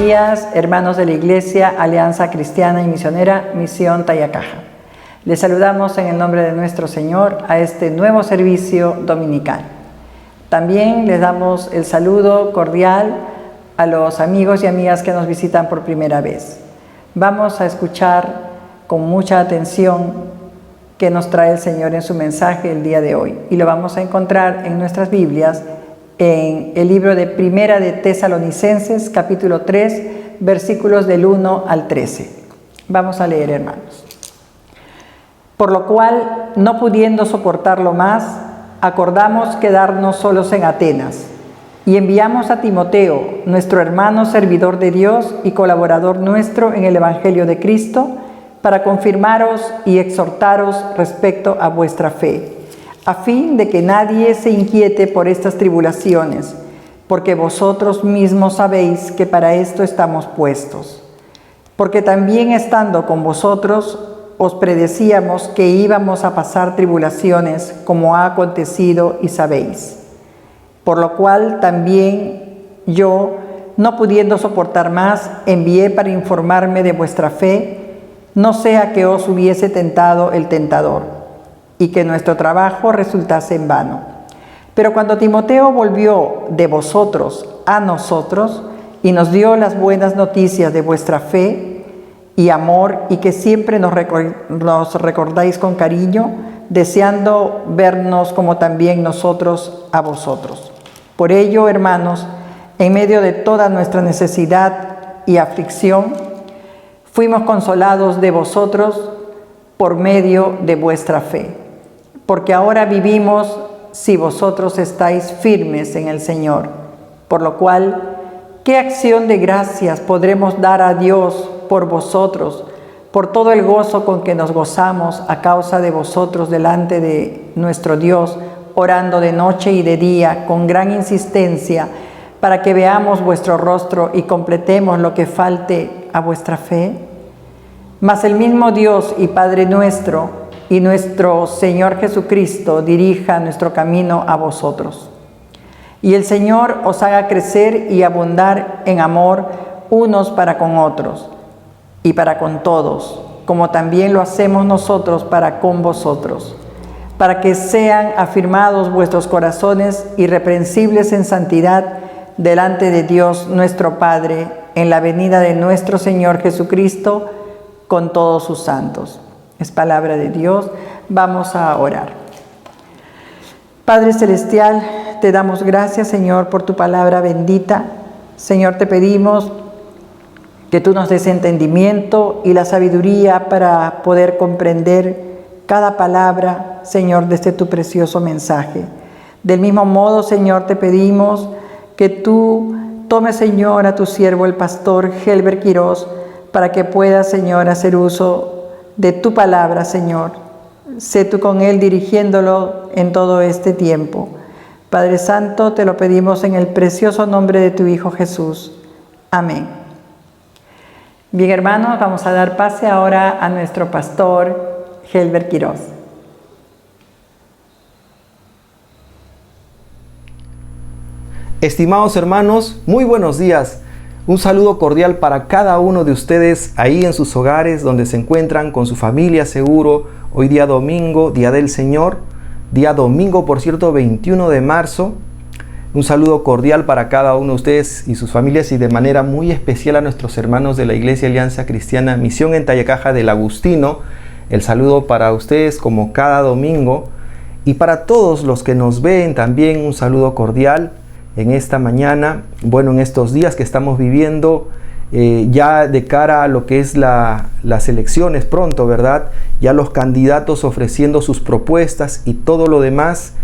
días, hermanos de la Iglesia, Alianza Cristiana y Misionera, Misión Tayacaja. Les saludamos en el nombre de nuestro Señor a este nuevo servicio dominical. También les damos el saludo cordial a los amigos y amigas que nos visitan por primera vez. Vamos a escuchar con mucha atención qué nos trae el Señor en su mensaje el día de hoy. Y lo vamos a encontrar en nuestras Biblias, en el libro de Primera de Tesalonicenses, capítulo 3, versículos del 1 al 13. Vamos a leer, hermanos. Por lo cual, no pudiendo soportarlo más, acordamos quedarnos solos en Atenas, y enviamos a Timoteo, nuestro hermano servidor de Dios y colaborador nuestro en el Evangelio de Cristo, para confirmaros y exhortaros respecto a vuestra fe, a fin de que nadie se inquiete por estas tribulaciones, porque vosotros mismos sabéis que para esto estamos puestos. Porque también estando con vosotros, os predecíamos que íbamos a pasar tribulaciones, como ha acontecido y sabéis. Por lo cual también yo, no pudiendo soportar más, envié para informarme de vuestra fe, no sea que os hubiese tentado el tentador, y que nuestro trabajo resultase en vano. Pero cuando Timoteo volvió de vosotros a nosotros y nos dio las buenas noticias de vuestra fe y amor, y que siempre nos recordáis con cariño, deseando vernos como también nosotros a vosotros. Por ello, hermanos, en medio de toda nuestra necesidad y aflicción, fuimos consolados de vosotros por medio de vuestra fe. Porque ahora vivimos si vosotros estáis firmes en el Señor. Por lo cual, ¿qué acción de gracias podremos dar a Dios por vosotros, por todo el gozo con que nos gozamos a causa de vosotros delante de nuestro Dios, orando de noche y de día con gran insistencia, para que veamos vuestro rostro y completemos lo que falte a vuestra fe? Mas el mismo Dios y Padre nuestro y nuestro Señor Jesucristo dirija nuestro camino a vosotros. Y el Señor os haga crecer y abundar en amor unos para con otros y para con todos, como también lo hacemos nosotros para con vosotros, para que sean afirmados vuestros corazones irreprensibles en santidad delante de Dios nuestro Padre, en la venida de nuestro Señor Jesucristo con todos sus santos. Es palabra de Dios. Vamos a orar. Padre Celestial, te damos gracias, Señor, por tu palabra bendita. Señor, te pedimos que tú nos des entendimiento y la sabiduría para poder comprender cada palabra, Señor, de este tu precioso mensaje. Del mismo modo, Señor, te pedimos que tú tomes, Señor, a tu siervo, el pastor Helber Quiroz, para que pueda, Señor, hacer uso de tu palabra, Señor. Sé tú con él dirigiéndolo en todo este tiempo. Padre Santo, te lo pedimos en el precioso nombre de tu Hijo Jesús. Amén. Bien, hermanos, vamos a dar pase ahora a nuestro pastor Helber Quiroz. Estimados hermanos, muy buenos días. Un saludo cordial para cada uno de ustedes ahí en sus hogares donde se encuentran con su familia seguro. Hoy día domingo, Día del Señor, día domingo, por cierto, 21 de marzo. Un saludo cordial para cada uno de ustedes y sus familias, y de manera muy especial a nuestros hermanos de la Iglesia Alianza Cristiana Misión en Tayacaja del Agustino. El saludo para ustedes como cada domingo, y para todos los que nos ven también un saludo cordial en esta mañana, bueno, en estos días que estamos viviendo, ya de cara a lo que es las elecciones pronto, ¿verdad? Ya los candidatos ofreciendo sus propuestas y todo lo demás.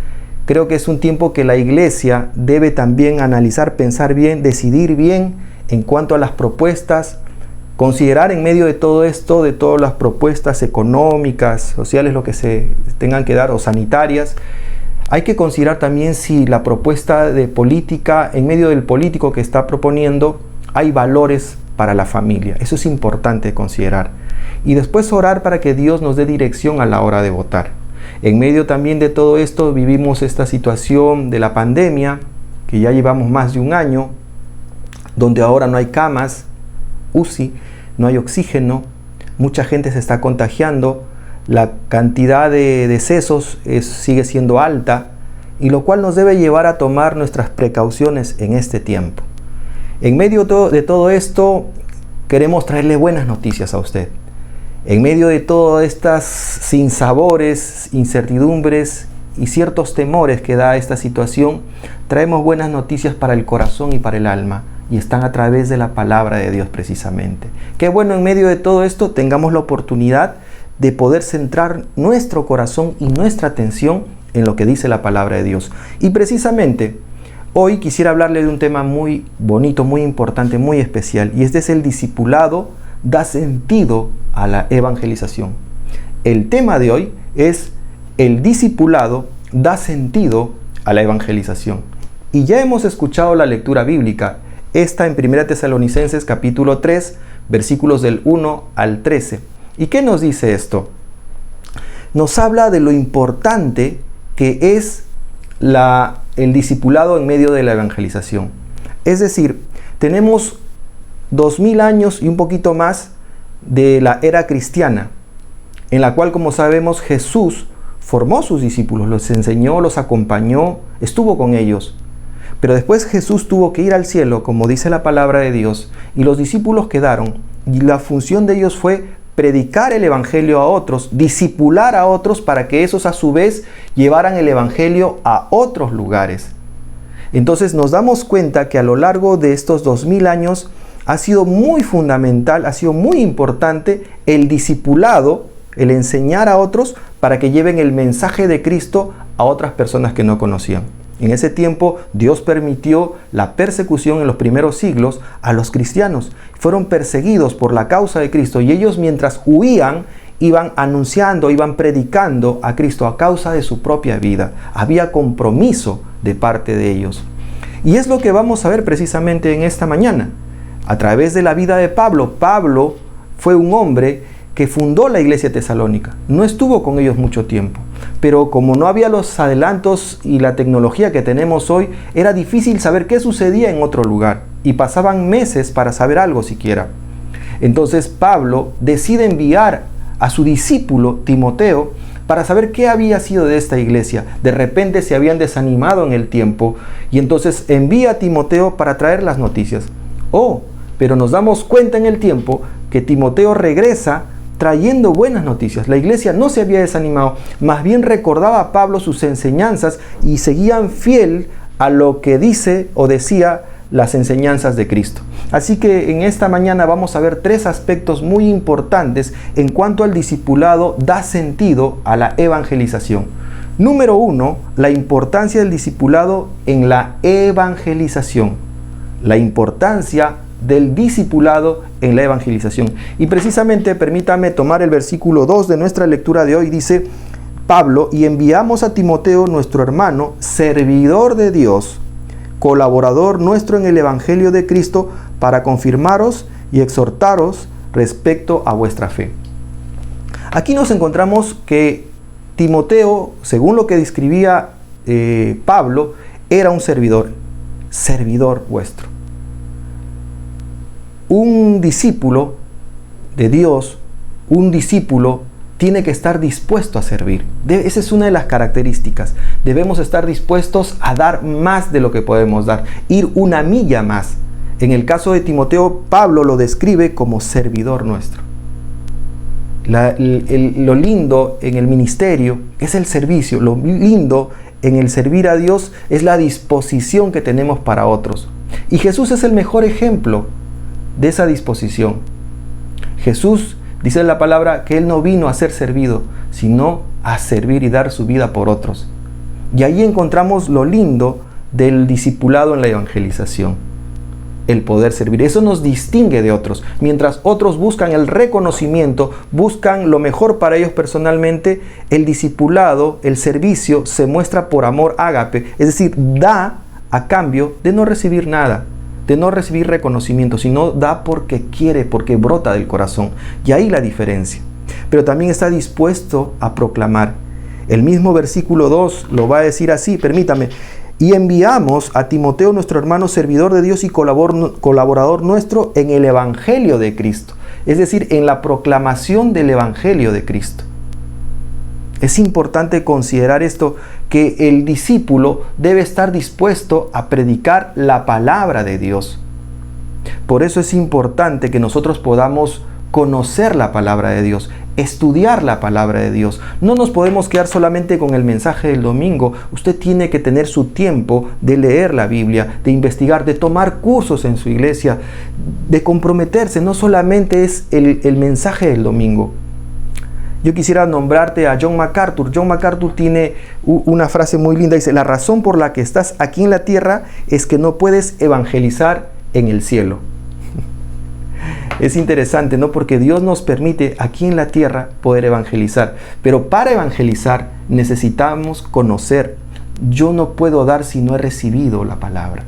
Creo que es un tiempo que la iglesia debe también analizar, pensar bien, decidir bien en cuanto a las propuestas, considerar en medio de todo esto, de todas las propuestas económicas, sociales, lo que se tengan que dar, o sanitarias. Hay que considerar también si la propuesta de política, en medio del político que está proponiendo, hay valores para la familia. Eso es importante considerar. Y después orar para que Dios nos dé dirección a la hora de votar. En medio también de todo esto vivimos esta situación de la pandemia, que ya llevamos más de un año, donde ahora no hay camas, UCI, no hay oxígeno, mucha gente se está contagiando, la cantidad de decesos sigue siendo alta, y lo cual nos debe llevar a tomar nuestras precauciones en este tiempo. En medio de todo esto, queremos traerle buenas noticias a usted. En medio de todas estas sinsabores, incertidumbres y ciertos temores que da esta situación, traemos buenas noticias para el corazón y para el alma, y están a través de la palabra de Dios precisamente. Qué bueno, en medio de todo esto tengamos la oportunidad de poder centrar nuestro corazón y nuestra atención en lo que dice la palabra de Dios. Y precisamente hoy quisiera hablarle de un tema muy bonito, muy importante, muy especial, y este es el discipulado da sentido a la evangelización. El tema de hoy es el discipulado da sentido a la evangelización. Y ya hemos escuchado la lectura bíblica, esta en 1 Tesalonicenses capítulo 3, versículos del 1 al 13. ¿Y qué nos dice esto? Nos habla de lo importante que es el discipulado en medio de la evangelización. Es decir, tenemos 2000 años y un poquito más de la era cristiana, en la cual, como sabemos, Jesús formó sus discípulos, los enseñó, los acompañó, estuvo con ellos. Pero después Jesús tuvo que ir al cielo, como dice la palabra de Dios, y los discípulos quedaron, y la función de ellos fue predicar el evangelio a otros, discipular a otros para que esos a su vez llevaran el evangelio a otros lugares. Entonces nos damos cuenta que a lo largo de estos 2000 años ha sido muy fundamental, ha sido muy importante el discipulado, el enseñar a otros para que lleven el mensaje de Cristo a otras personas que no conocían. En ese tiempo Dios permitió la persecución en los primeros siglos a los cristianos. Fueron perseguidos por la causa de Cristo, y ellos, mientras huían, iban anunciando, iban predicando a Cristo a causa de su propia vida. Había compromiso de parte de ellos. Y es lo que vamos a ver precisamente en esta mañana. A través de la vida de Pablo. Pablo fue un hombre que fundó la iglesia tesalónica. No estuvo con ellos mucho tiempo, pero como no había los adelantos y la tecnología que tenemos hoy, era difícil saber qué sucedía en otro lugar, y pasaban meses para saber algo siquiera. Entonces Pablo decide enviar a su discípulo Timoteo para saber qué había sido de esta iglesia. De repente se habían desanimado en el tiempo, y entonces envía a Timoteo para traer las noticias. Pero nos damos cuenta en el tiempo que Timoteo regresa trayendo buenas noticias. La iglesia no se había desanimado, más bien recordaba a Pablo sus enseñanzas y seguían fiel a lo que dice o decía las enseñanzas de Cristo. Así que en esta mañana vamos a ver 3 aspectos muy importantes en cuanto al discipulado da sentido a la evangelización. Número 1, la importancia del discipulado en la evangelización. La importancia del discipulado en la evangelización. Y precisamente permítame tomar el versículo 2 de nuestra lectura de hoy. Dice Pablo: y enviamos a Timoteo, nuestro hermano, servidor de Dios, colaborador nuestro en el evangelio de Cristo, para confirmaros y exhortaros respecto a vuestra fe. Aquí nos encontramos que Timoteo, según lo que describía Pablo, era un servidor vuestro. Un discípulo de Dios, un discípulo tiene que estar dispuesto a servir. Esa es una de las características. Debemos estar dispuestos a dar más de lo que podemos dar, ir una milla más. En el caso de Timoteo, Pablo lo describe como servidor nuestro. Lo lindo en el ministerio es el servicio. Lo lindo en el servir a Dios es la disposición que tenemos para otros. Y Jesús es el mejor ejemplo de esa disposición. Jesús dice en la palabra que Él no vino a ser servido, sino a servir y dar su vida por otros. Y ahí encontramos lo lindo del discipulado en la evangelización. El poder servir. Eso nos distingue de otros. Mientras otros buscan el reconocimiento, buscan lo mejor para ellos personalmente, el discipulado, el servicio, se muestra por amor ágape. Es decir, da a cambio de no recibir nada, de no recibir reconocimiento, sino da porque quiere, porque brota del corazón. Y ahí la diferencia. Pero también está dispuesto a proclamar. El mismo versículo 2 lo va a decir así, permítame. Y enviamos a Timoteo, nuestro hermano, servidor de Dios y colaborador nuestro en el Evangelio de Cristo. Es decir, en la proclamación del Evangelio de Cristo. Es importante considerar esto, que el discípulo debe estar dispuesto a predicar la palabra de Dios. Por eso es importante que nosotros podamos conocer la palabra de Dios, estudiar la palabra de Dios. No nos podemos quedar solamente con el mensaje del domingo. Usted tiene que tener su tiempo de leer la Biblia, de investigar, de tomar cursos en su iglesia, de comprometerse. No solamente es el mensaje del domingo. Yo quisiera nombrarte a John MacArthur. John MacArthur tiene una frase muy linda. Dice: la razón por la que estás aquí en la tierra es que no puedes evangelizar en el cielo. Es interesante, ¿no? Porque Dios nos permite aquí en la tierra poder evangelizar. Pero para evangelizar necesitamos conocer. Yo no puedo dar si no he recibido la palabra.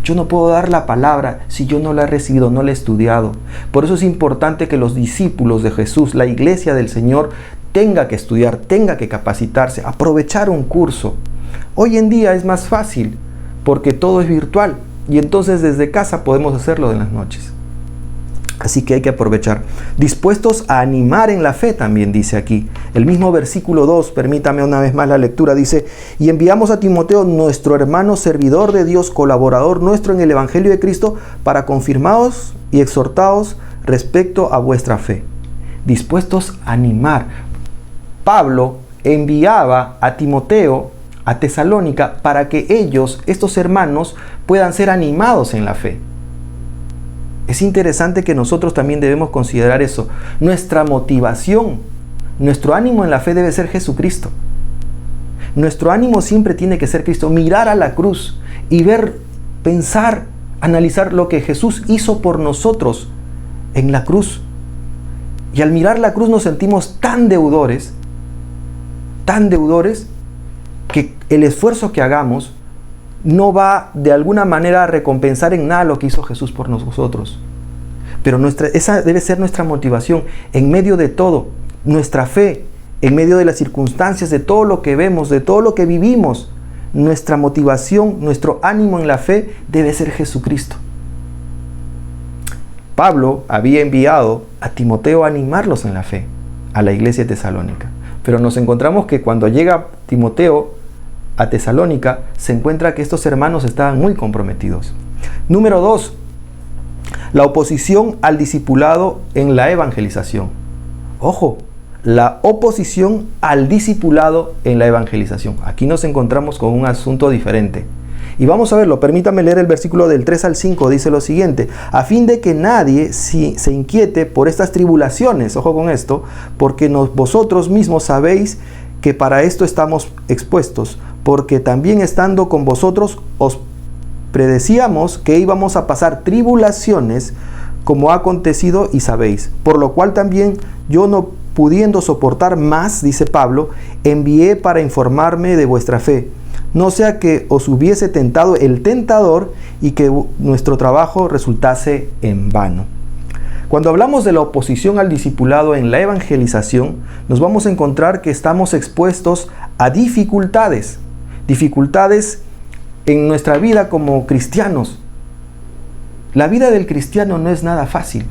Yo no puedo dar la palabra si yo no la he recibido, no la he estudiado. Por eso es importante que los discípulos de Jesús, la iglesia del Señor, tenga que estudiar, tenga que capacitarse, aprovechar un curso. Hoy en día es más fácil porque todo es virtual y entonces desde casa podemos hacerlo en las noches. Así que hay que aprovechar. Dispuestos a animar en la fe también dice aquí. El mismo versículo 2, permítame una vez más la lectura, dice: y enviamos a Timoteo, nuestro hermano, servidor de Dios, colaborador nuestro en el Evangelio de Cristo, para confirmaos y exhortaos respecto a vuestra fe. Dispuestos a animar. Pablo enviaba a Timoteo a Tesalónica para que ellos, estos hermanos, puedan ser animados en la fe. Es interesante que nosotros también debemos considerar eso. Nuestra motivación, nuestro ánimo en la fe debe ser Jesucristo. Nuestro ánimo siempre tiene que ser Cristo. Mirar a la cruz y ver, pensar, analizar lo que Jesús hizo por nosotros en la cruz. Y al mirar la cruz nos sentimos tan deudores, que el esfuerzo que hagamos no va de alguna manera a recompensar en nada lo que hizo Jesús por nosotros. Pero esa debe ser nuestra motivación en medio de todo, nuestra fe, en medio de las circunstancias, de todo lo que vemos, de todo lo que vivimos. Nuestra motivación, nuestro ánimo en la fe debe ser Jesucristo. Pablo había enviado a Timoteo a animarlos en la fe, a la iglesia de Tesalónica. Pero nos encontramos que cuando llega Timoteo a Tesalónica, se encuentra que estos hermanos estaban muy comprometidos. Número 2, la oposición al discipulado en la evangelización. Ojo, la oposición al discipulado en la evangelización. Aquí nos encontramos con un asunto diferente. Y vamos a verlo. Permítame leer el versículo del 3 al 5. Dice lo siguiente: a fin de que nadie se inquiete por estas tribulaciones, ojo con esto, porque vosotros mismos sabéis que para esto estamos expuestos, porque también estando con vosotros os predecíamos que íbamos a pasar tribulaciones, como ha acontecido y sabéis. Por lo cual también yo, no pudiendo soportar más, dice Pablo, envié para informarme de vuestra fe, no sea que os hubiese tentado el tentador y que nuestro trabajo resultase en vano. Cuando hablamos de la oposición al discipulado en la evangelización, nos vamos a encontrar que estamos expuestos a dificultades en nuestra vida como cristianos. La vida del cristiano no es nada fácil.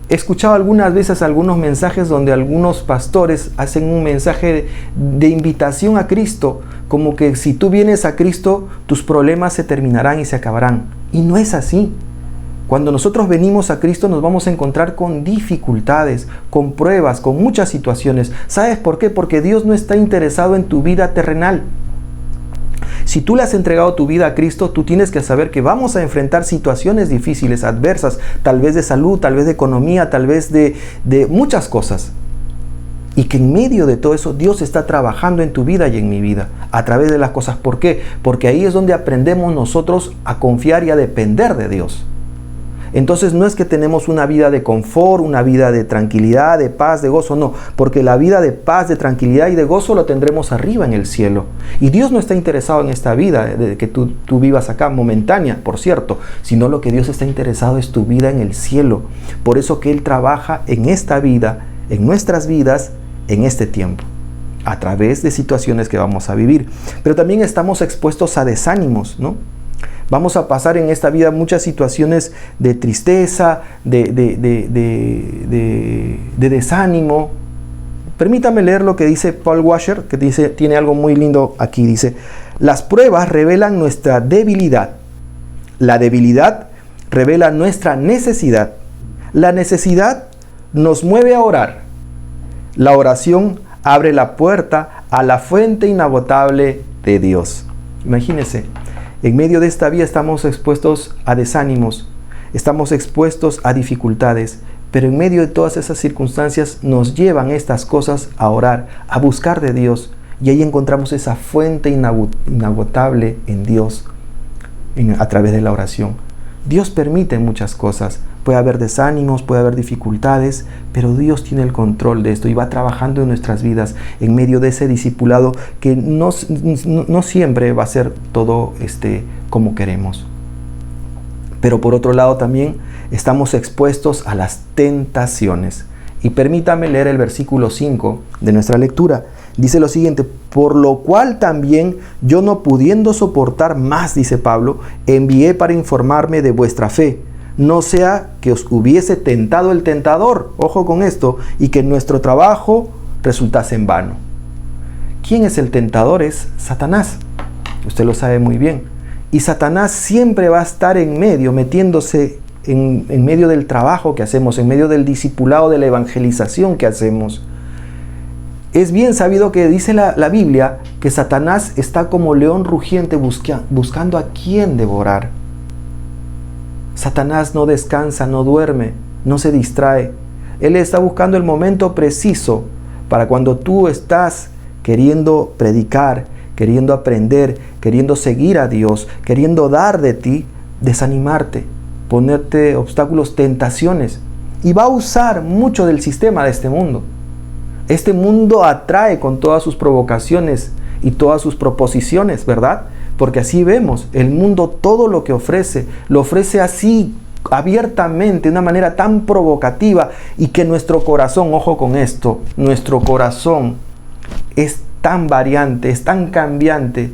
He escuchado algunas veces algunos mensajes donde algunos pastores hacen un mensaje de invitación a Cristo, como que si tú vienes a Cristo, tus problemas se terminarán y se acabarán. Y no es así. Cuando nosotros venimos a Cristo nos vamos a encontrar con dificultades, con pruebas, con muchas situaciones. ¿Sabes por qué? Porque Dios no está interesado en tu vida terrenal. Si tú le has entregado tu vida a Cristo, tú tienes que saber que vamos a enfrentar situaciones difíciles, adversas, tal vez de salud, tal vez de economía, tal vez de muchas cosas. Y que en medio de todo eso Dios está trabajando en tu vida y en mi vida a través de las cosas. ¿Por qué? Porque ahí es donde aprendemos nosotros a confiar y a depender de Dios. Entonces no es que tenemos una vida de confort, una vida de tranquilidad, de paz, de gozo, no. Porque la vida de paz, de tranquilidad y de gozo lo tendremos arriba en el cielo. Y Dios no está interesado en esta vida, de que tú vivas acá, momentánea, por cierto. Sino lo que Dios está interesado es tu vida en el cielo. Por eso que Él trabaja en esta vida, en nuestras vidas, en este tiempo. a través de situaciones que vamos a vivir. Pero también estamos expuestos a desánimos, ¿no? Vamos a pasar en esta vida muchas situaciones de tristeza, de desánimo. Permítame leer lo que dice Paul Washer, que tiene algo muy lindo aquí. Dice: las pruebas revelan nuestra debilidad. La debilidad revela nuestra necesidad. La necesidad nos mueve a orar. La oración abre la puerta a la fuente inagotable de Dios. Imagínense, en medio de esta vida estamos expuestos a desánimos, estamos expuestos a dificultades, pero en medio de todas esas circunstancias nos llevan estas cosas a orar, a buscar de Dios, y ahí encontramos esa fuente inagotable en Dios a través de la oración. Dios permite muchas cosas. Puede haber desánimos, puede haber dificultades, pero Dios tiene el control de esto y va trabajando en nuestras vidas en medio de ese discipulado que no siempre va a ser todo como queremos. Pero por otro lado también estamos expuestos a las tentaciones. Y permítame leer el versículo 5 de nuestra lectura. Dice lo siguiente: por lo cual también yo, no pudiendo soportar más, dice Pablo, envié para informarme de vuestra fe, no sea que os hubiese tentado el tentador, ojo con esto, y que nuestro trabajo resultase en vano. ¿Quién es el tentador? Es Satanás. Usted lo sabe muy bien. Y Satanás siempre va a estar en medio, metiéndose en medio del trabajo que hacemos, en medio del discipulado, de la evangelización que hacemos. Es bien sabido que dice la Biblia que Satanás está como león rugiente buscando a quien devorar. Satanás no descansa, no duerme, no se distrae. Él está buscando el momento preciso para cuando tú estás queriendo predicar, queriendo aprender, queriendo seguir a Dios, queriendo dar de ti, desanimarte, ponerte obstáculos, tentaciones. Y va a usar mucho del sistema de este mundo. Este mundo atrae con todas sus provocaciones y todas sus proposiciones, ¿verdad? Porque así vemos, el mundo todo lo que ofrece, lo ofrece así, abiertamente, de una manera tan provocativa, y que nuestro corazón, ojo con esto, nuestro corazón es tan variante, es tan cambiante,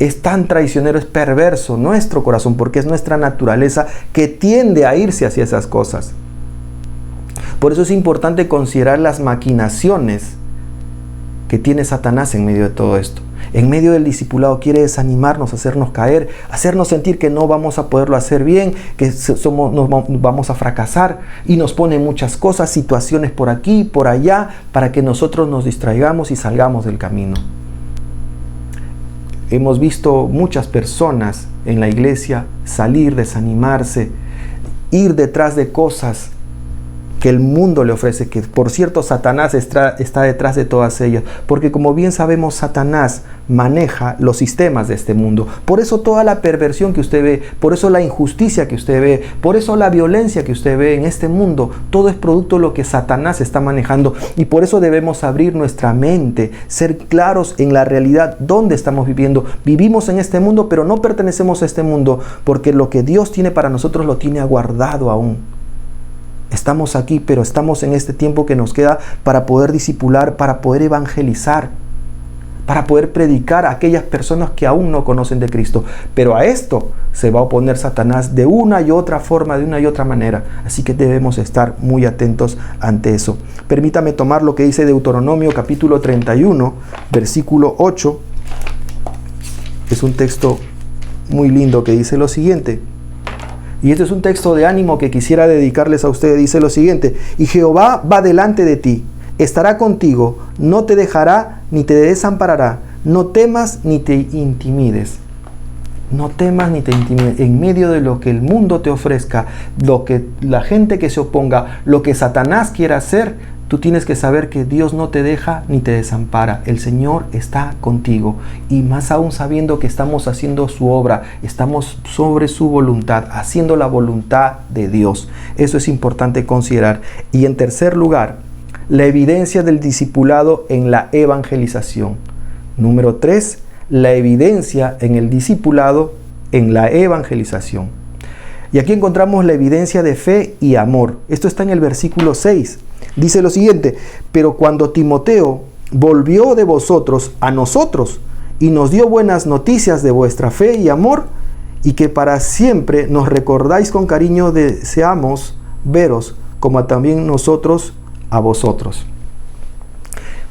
es tan traicionero, es perverso nuestro corazón, porque es nuestra naturaleza que tiende a irse hacia esas cosas. Por eso es importante considerar las maquinaciones que tiene Satanás en medio de todo esto. En medio del discipulado quiere desanimarnos, hacernos caer, hacernos sentir que no vamos a poderlo hacer bien, que vamos a fracasar, y nos pone muchas cosas, situaciones por aquí, por allá, para que nosotros nos distraigamos y salgamos del camino. Hemos visto muchas personas en la iglesia salir, desanimarse, ir detrás de cosas que el mundo le ofrece, que por cierto Satanás está detrás de todas ellas, porque como bien sabemos, Satanás maneja los sistemas de este mundo. Por eso toda la perversión que usted ve, por eso la injusticia que usted ve, por eso la violencia que usted ve en este mundo, todo es producto de lo que Satanás está manejando, y por eso debemos abrir nuestra mente, ser claros en la realidad donde estamos viviendo. Vivimos en este mundo, pero no pertenecemos a este mundo, porque lo que Dios tiene para nosotros lo tiene aguardado aún. Estamos aquí, pero estamos en este tiempo que nos queda para poder discipular, para poder evangelizar, para poder predicar a aquellas personas que aún no conocen de Cristo. Pero a esto se va a oponer Satanás de una y otra forma, de una y otra manera. Así que debemos estar muy atentos ante eso. Permítame tomar lo que dice Deuteronomio capítulo 31, versículo 8. Es un texto muy lindo que dice lo siguiente. Y este es un texto de ánimo que quisiera dedicarles a ustedes. Dice lo siguiente: y Jehová va delante de ti, estará contigo, no te dejará ni te desamparará, no temas ni te intimides. No temas ni te intimides. En medio de lo que el mundo te ofrezca, lo que la gente que se oponga, lo que Satanás quiera hacer, tú tienes que saber que Dios no te deja ni te desampara. El Señor está contigo. Y más aún sabiendo que estamos haciendo su obra, estamos sobre su voluntad, haciendo la voluntad de Dios. Eso es importante considerar. Y en tercer lugar, la evidencia del discipulado en la evangelización. Número 3, la evidencia en el discipulado en la evangelización. Y aquí encontramos la evidencia de fe y amor. Esto está en el versículo 6. Dice lo siguiente: pero cuando Timoteo volvió de vosotros a nosotros y nos dio buenas noticias de vuestra fe y amor, y que para siempre nos recordáis con cariño, deseamos veros como también nosotros a vosotros.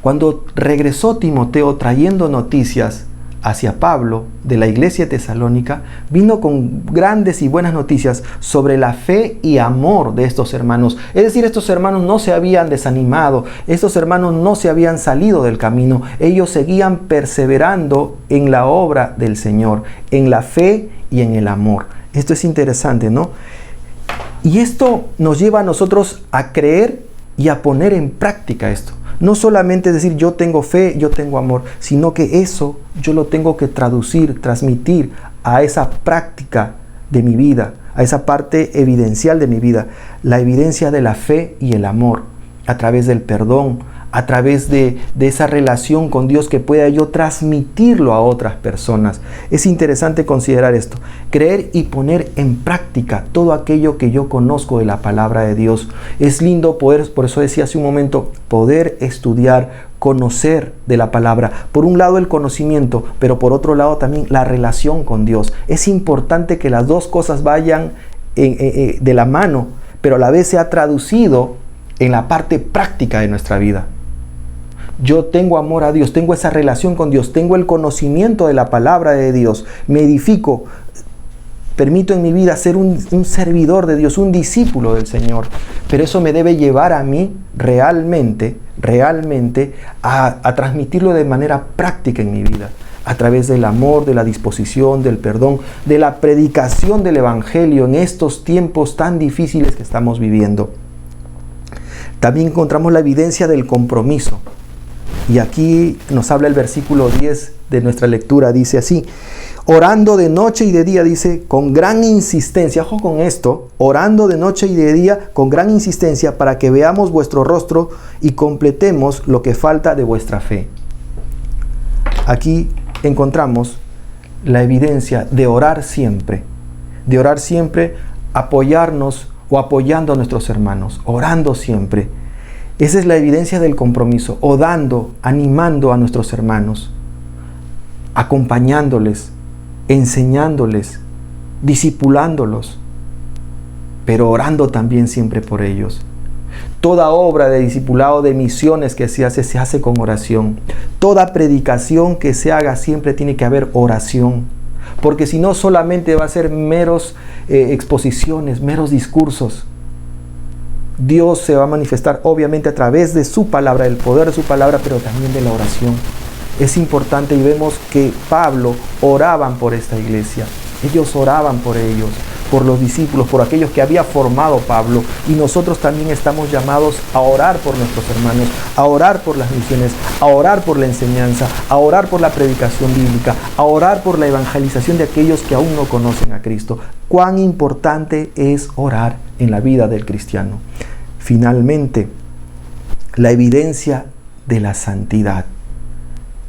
Cuando regresó Timoteo trayendo noticias hacia Pablo de la iglesia de Tesalónica, vino con grandes y buenas noticias sobre la fe y amor de estos hermanos. Es decir, estos hermanos no se habían desanimado, estos hermanos no se habían salido del camino, ellos seguían perseverando en la obra del Señor, en la fe y en el amor. Esto es interesante, ¿no? Y esto nos lleva a nosotros a creer y a poner en práctica esto. No solamente decir yo tengo fe, yo tengo amor, sino que eso yo lo tengo que traducir, transmitir a esa práctica de mi vida, a esa parte evidencial de mi vida, la evidencia de la fe y el amor, a través del perdón, a través de esa relación con Dios, que pueda yo transmitirlo a otras personas. Es interesante considerar esto, creer y poner en práctica todo aquello que yo conozco de la palabra de Dios. Es lindo poder, por eso decía hace un momento, poder estudiar, conocer de la palabra. Por un lado el conocimiento, pero por otro lado también la relación con Dios. Es importante que las dos cosas vayan de la mano, pero a la vez sea traducido en la parte práctica de nuestra vida. Yo tengo amor a Dios, tengo esa relación con Dios, tengo el conocimiento de la palabra de Dios, me edifico, permito en mi vida ser un servidor de Dios, un discípulo del Señor. Pero eso me debe llevar a mí realmente a transmitirlo de manera práctica en mi vida, a través del amor, de la disposición, del perdón, de la predicación del Evangelio en estos tiempos tan difíciles que estamos viviendo. También encontramos la evidencia del compromiso. Y aquí nos habla el versículo 10 de nuestra lectura, dice así: orando de noche y de día, dice, con gran insistencia, ojo con esto, orando de noche y de día con gran insistencia para que veamos vuestro rostro y completemos lo que falta de vuestra fe. Aquí encontramos la evidencia de orar siempre, apoyarnos o apoyando a nuestros hermanos, orando siempre. Esa es la evidencia del compromiso, o dando, animando a nuestros hermanos, acompañándoles, enseñándoles, discipulándolos, pero orando también siempre por ellos. Toda obra de discipulado, de misiones que se hace con oración. Toda predicación que se haga siempre tiene que haber oración, porque si no solamente va a ser meros exposiciones, meros discursos. Dios se va a manifestar obviamente a través de su palabra, del poder de su palabra, pero también de la oración. Es importante, y vemos que Pablo oraban por esta iglesia. Ellos oraban por ellos, por los discípulos, por aquellos que había formado Pablo. Y nosotros también estamos llamados a orar por nuestros hermanos, a orar por las misiones, a orar por la enseñanza, a orar por la predicación bíblica, a orar por la evangelización de aquellos que aún no conocen a Cristo. Cuán importante es orar en la vida del cristiano. Finalmente, la evidencia de la santidad.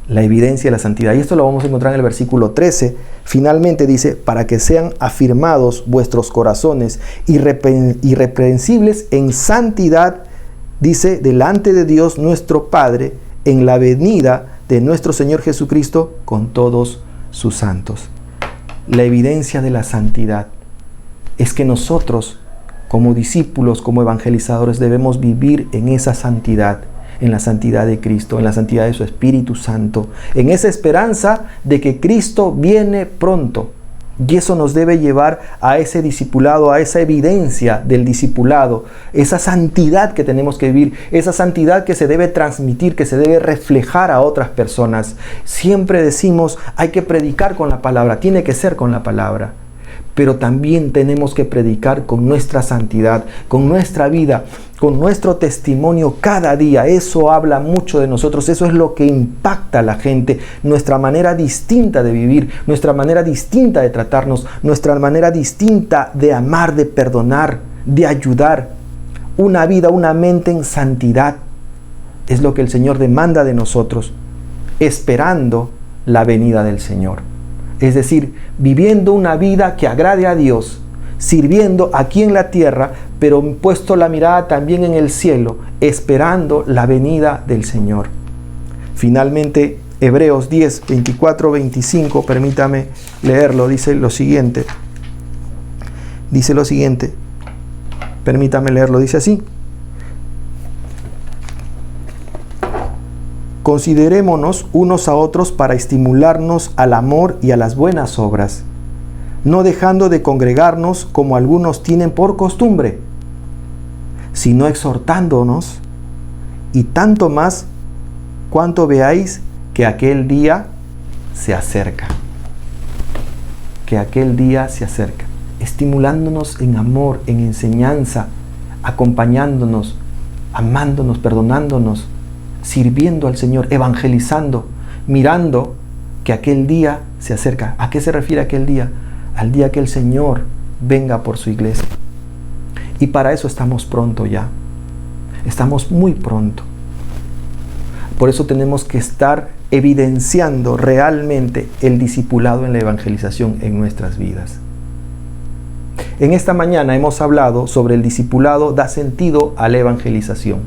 La evidencia de la santidad. Y esto lo vamos a encontrar en el versículo 13. Finalmente dice, para que sean afirmados vuestros corazones irreprensibles en santidad, dice, delante de Dios nuestro Padre, en la venida de nuestro Señor Jesucristo con todos sus santos. La evidencia de la santidad es que nosotros, como discípulos, como evangelizadores, debemos vivir en esa santidad, en la santidad de Cristo, en la santidad de su Espíritu Santo, en esa esperanza de que Cristo viene pronto. Y eso nos debe llevar a ese discipulado, a esa evidencia del discipulado, esa santidad que tenemos que vivir, esa santidad que se debe transmitir, que se debe reflejar a otras personas. Siempre decimos, hay que predicar con la palabra, tiene que ser con la palabra. Pero también tenemos que predicar con nuestra santidad, con nuestra vida, con nuestro testimonio cada día. Eso habla mucho de nosotros, eso es lo que impacta a la gente, nuestra manera distinta de vivir, nuestra manera distinta de tratarnos, nuestra manera distinta de amar, de perdonar, de ayudar. Una vida, una mente en santidad es lo que el Señor demanda de nosotros, esperando la venida del Señor. Es decir, viviendo una vida que agrade a Dios, sirviendo aquí en la tierra, pero puesto la mirada también en el cielo, esperando la venida del Señor. Finalmente, Hebreos 10, 24, 25, permítame leerlo, dice lo siguiente. Permítame leerlo, dice así. Considerémonos unos a otros para estimularnos al amor y a las buenas obras, no dejando de congregarnos como algunos tienen por costumbre, sino exhortándonos, y tanto más cuanto veáis que aquel día se acerca. Que aquel día se acerca. Estimulándonos en amor, en enseñanza, acompañándonos, amándonos, perdonándonos, sirviendo al Señor, evangelizando, mirando que aquel día se acerca. ¿A qué se refiere aquel día? Al día que el Señor venga por su iglesia. Y para eso estamos pronto ya. Estamos muy pronto. Por eso tenemos que estar evidenciando realmente el discipulado en la evangelización en nuestras vidas. En esta mañana hemos hablado sobre el discipulado da sentido a la evangelización.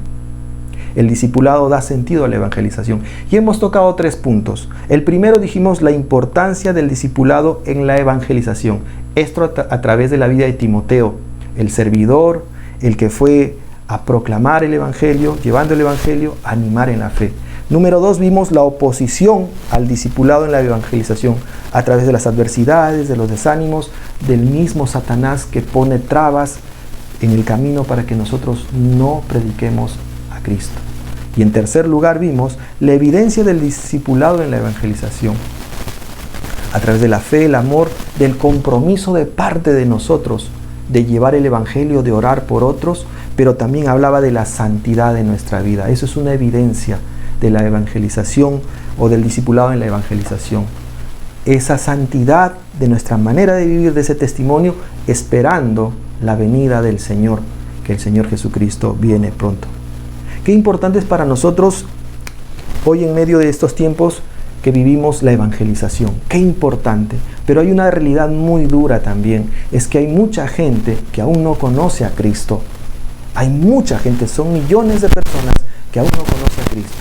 El discipulado da sentido a la evangelización. Y hemos tocado 3 puntos. El primero dijimos la importancia del discipulado en la evangelización. Esto a través de la vida de Timoteo, el servidor, el que fue a proclamar el evangelio, llevando el evangelio, a animar en la fe. Número 2, vimos la oposición al discipulado en la evangelización a través de las adversidades, de los desánimos, del mismo Satanás que pone trabas en el camino para que nosotros no prediquemos a Cristo. Y en tercer lugar vimos la evidencia del discipulado en la evangelización a través de la fe, el amor, del compromiso de parte de nosotros de llevar el evangelio, de orar por otros, pero también hablaba de la santidad de nuestra vida. Eso es una evidencia de la evangelización o del discipulado en la evangelización. Esa santidad de nuestra manera de vivir, de ese testimonio, esperando la venida del Señor, que el Señor Jesucristo viene pronto. Qué importante es para nosotros hoy en medio de estos tiempos que vivimos la evangelización. Qué importante. Pero hay una realidad muy dura también. Es que hay mucha gente que aún no conoce a Cristo. Hay mucha gente, son millones de personas que aún no conocen a Cristo.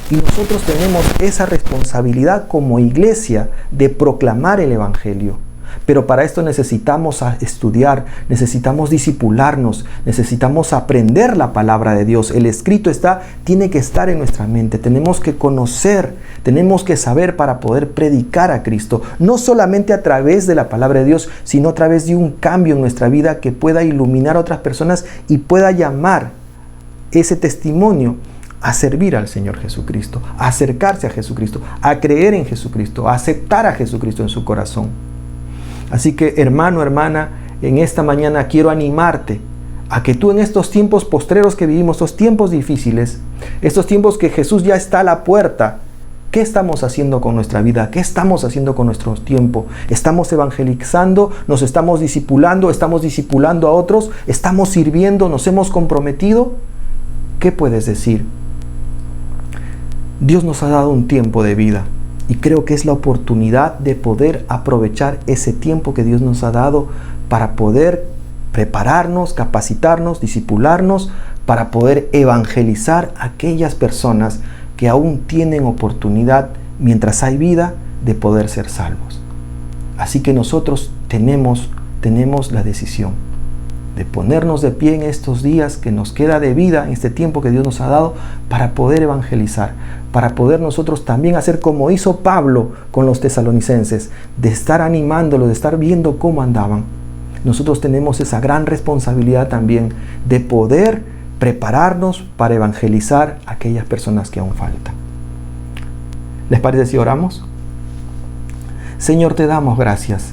Y nosotros tenemos esa responsabilidad como iglesia de proclamar el evangelio. Pero para esto necesitamos estudiar, necesitamos discipularnos, necesitamos aprender la palabra de Dios. El escrito tiene que estar en nuestra mente. Tenemos que conocer, tenemos que saber para poder predicar a Cristo. No solamente a través de la palabra de Dios, sino a través de un cambio en nuestra vida que pueda iluminar a otras personas y pueda llamar ese testimonio a servir al Señor Jesucristo, a acercarse a Jesucristo, a creer en Jesucristo, a aceptar a Jesucristo en su corazón. Así que, hermano, hermana, en esta mañana quiero animarte a que tú en estos tiempos postreros que vivimos, estos tiempos difíciles, estos tiempos que Jesús ya está a la puerta, ¿qué estamos haciendo con nuestra vida? ¿Qué estamos haciendo con nuestro tiempo? ¿Estamos evangelizando? ¿Nos estamos discipulando? ¿Estamos discipulando a otros? ¿Estamos sirviendo? ¿Nos hemos comprometido? ¿Qué puedes decir? Dios nos ha dado un tiempo de vida y creo que es la oportunidad de poder aprovechar ese tiempo que Dios nos ha dado para poder prepararnos, capacitarnos, discipularnos, para poder evangelizar a aquellas personas que aún tienen oportunidad, mientras hay vida, de poder ser salvos. Así que nosotros tenemos la decisión de ponernos de pie en estos días que nos queda de vida, en este tiempo que Dios nos ha dado, para poder evangelizar, para poder nosotros también hacer como hizo Pablo con los tesalonicenses, de estar animándolos, de estar viendo cómo andaban. Nosotros tenemos esa gran responsabilidad también de poder prepararnos para evangelizar a aquellas personas que aún faltan. ¿Les parece si oramos? Señor, te damos gracias.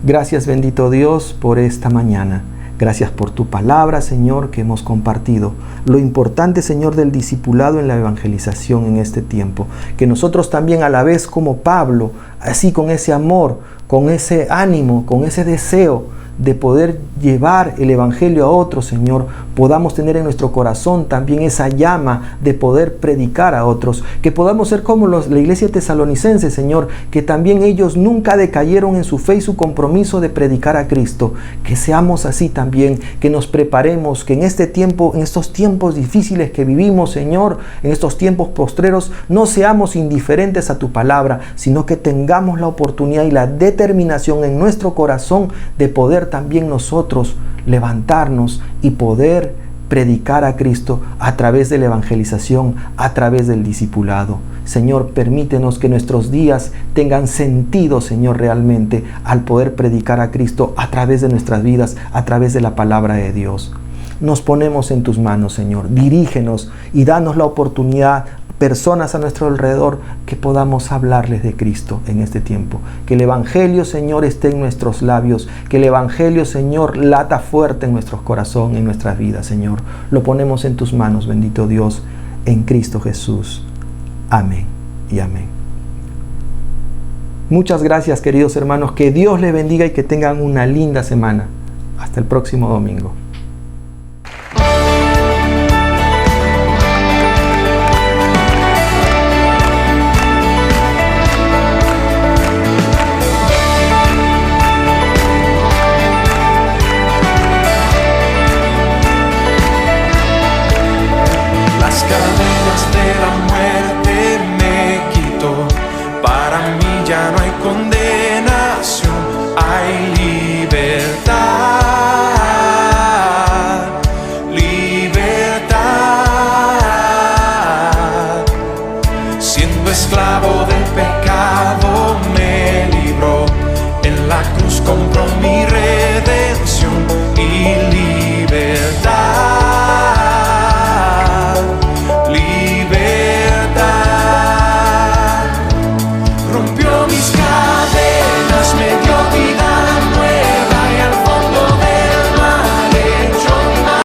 Gracias, bendito Dios, por esta mañana. Gracias por tu palabra, Señor, que hemos compartido. Lo importante, Señor, del discipulado en la evangelización en este tiempo. Que nosotros también, a la vez como Pablo, así con ese amor, con ese ánimo, con ese deseo de poder llevar el Evangelio a otros, Señor, podamos tener en nuestro corazón también esa llama de poder predicar a otros, que podamos ser como la iglesia tesalonicense, Señor, que también ellos nunca decayeron en su fe y su compromiso de predicar a Cristo, que seamos así también, que nos preparemos, que en este tiempo, en estos tiempos difíciles que vivimos, Señor, en estos tiempos postreros, no seamos indiferentes a tu palabra, sino que tengamos la oportunidad y la determinación en nuestro corazón de poder también nosotros levantarnos y poder predicar a Cristo a través de la evangelización, a través del discipulado. Señor, permítenos que nuestros días tengan sentido, Señor, realmente al poder predicar a Cristo a través de nuestras vidas, a través de la palabra de Dios. Nos ponemos en tus manos, Señor. Dirígenos y danos la oportunidad, personas a nuestro alrededor, que podamos hablarles de Cristo en este tiempo. Que el Evangelio, Señor, esté en nuestros labios. Que el Evangelio, Señor, lata fuerte en nuestros corazones, en nuestras vidas, Señor. Lo ponemos en tus manos, bendito Dios, en Cristo Jesús. Amén y amén. Muchas gracias, queridos hermanos. Que Dios les bendiga y que tengan una linda semana. Hasta el próximo domingo. Ya no hay condenación, hay libertad, libertad. Siendo esclavo del pecado,